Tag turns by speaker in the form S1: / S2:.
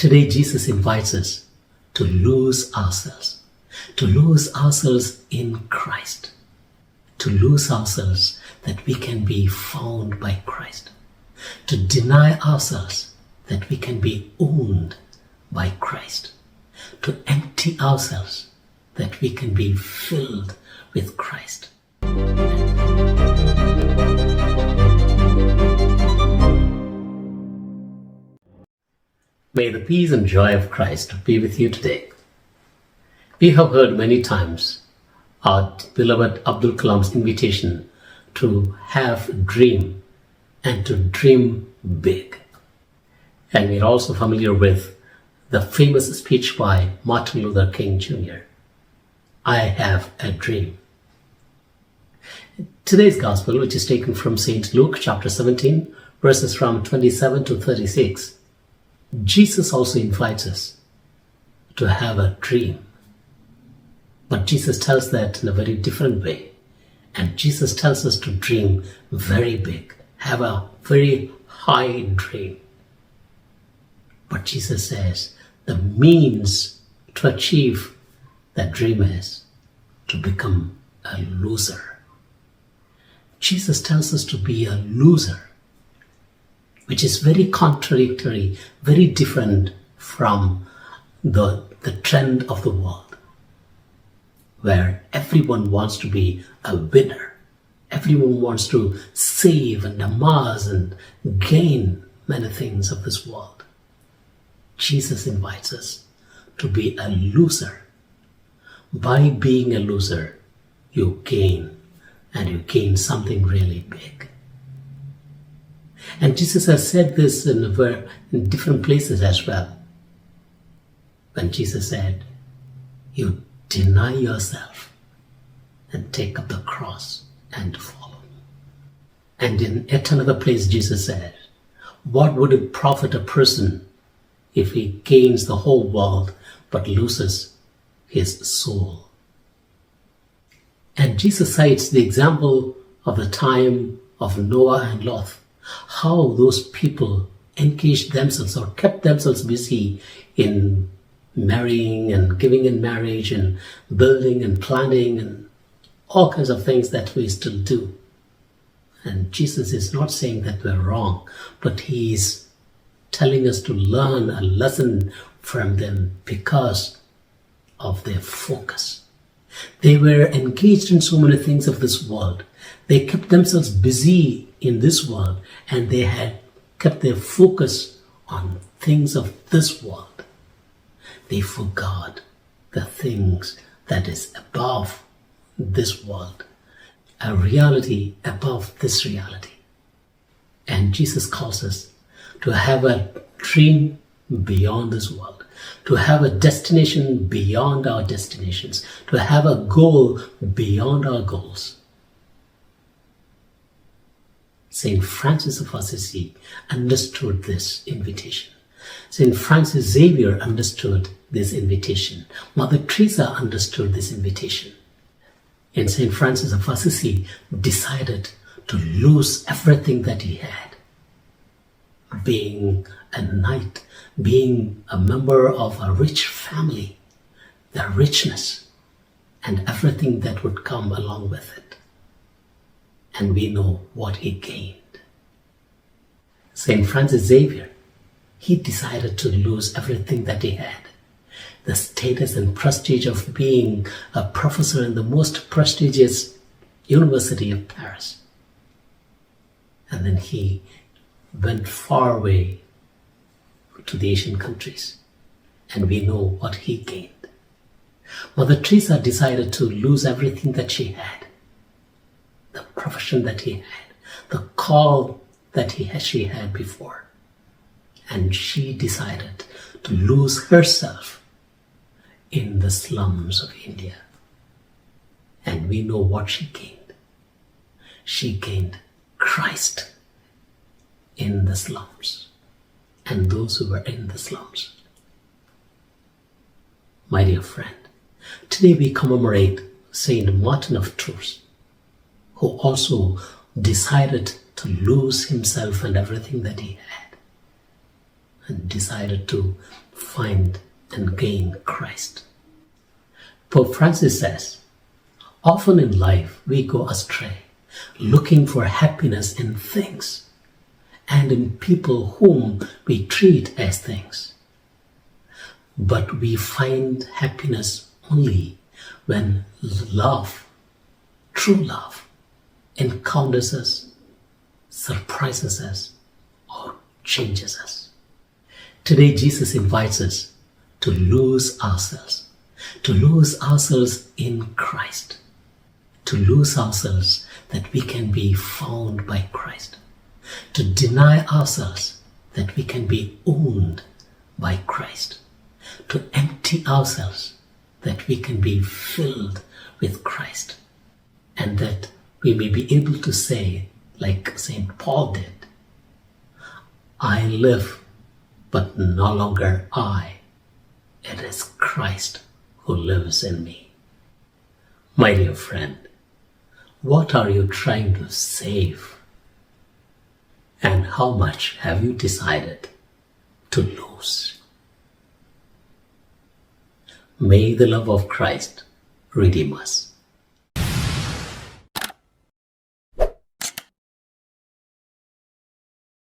S1: Today, Jesus invites us to lose ourselves in Christ, to lose ourselves that we can be found by Christ, to deny ourselves that we can be owned by Christ, to empty ourselves that we can be filled with Christ. May the peace and joy of Christ be with you today. We have heard many times our beloved Abdul Kalam's invitation to have a dream and to dream big. And we're also familiar with the famous speech by Martin Luther King Jr., I have a dream. Today's gospel, which is taken from St. Luke chapter 17, verses from 27 to 36, Jesus also invites us to have a dream. But Jesus tells that in a very different way. And Jesus tells us to dream very big, have a very high dream. But Jesus says the means to achieve that dream is to become a loser. Jesus tells us to be a loser, which is very contradictory, very different from the trend of the world, where everyone wants to be a winner. Everyone wants to save and amass and gain many things of this world. Jesus invites us to be a loser. By being a loser, you gain, and you gain something really big. And Jesus has said this in different places as well. When Jesus said, you deny yourself and take up the cross and follow me. And in yet another place, Jesus said, what would it profit a person if he gains the whole world but loses his soul? And Jesus cites the example of the time of Noah and Lot, how those people engaged themselves or kept themselves busy in marrying and giving in marriage and building and planning and all kinds of things that we still do. And Jesus is not saying that we're wrong, but he's telling us to learn a lesson from them because of their focus. They were engaged in so many things of this world. They kept themselves busy in this world, and they had kept their focus on things of this world. They forgot the things that is above this world, a reality above this reality. And Jesus calls us to have a dream beyond this world, to have a destination beyond our destinations, to have a goal beyond our goals. St. Francis of Assisi understood this invitation. St. Francis Xavier understood this invitation. Mother Teresa understood this invitation. And St. Francis of Assisi decided to lose everything that he had. Being a knight, being a member of a rich family, the richness and everything that would come along with it. And we know what he gained. St. Francis Xavier, he decided to lose everything that he had. The status and prestige of being a professor in the most prestigious University of Paris. And then he went far away to the Asian countries. And we know what he gained. Mother Teresa decided to lose everything that she had. The profession that he had, the call that she had before. And she decided to lose herself in the slums of India. And we know what she gained. She gained Christ in the slums and those who were in the slums. My dear friend, today we commemorate Saint Martin of Tours, who also decided to lose himself and everything that he had, and decided to find and gain Christ. Pope Francis says, often in life we go astray, looking for happiness in things and in people whom we treat as things. But we find happiness only when love, true love, encounters us, surprises us, or changes us. Today, Jesus invites us to lose ourselves in Christ, to lose ourselves that we can be found by Christ, to deny ourselves that we can be owned by Christ, to empty ourselves that we can be filled with Christ, and that we may be able to say, like St. Paul did, I live, but no longer I. It is Christ who lives in me. My dear friend, what are you trying to save? And how much have you decided to lose? May the love of Christ redeem us.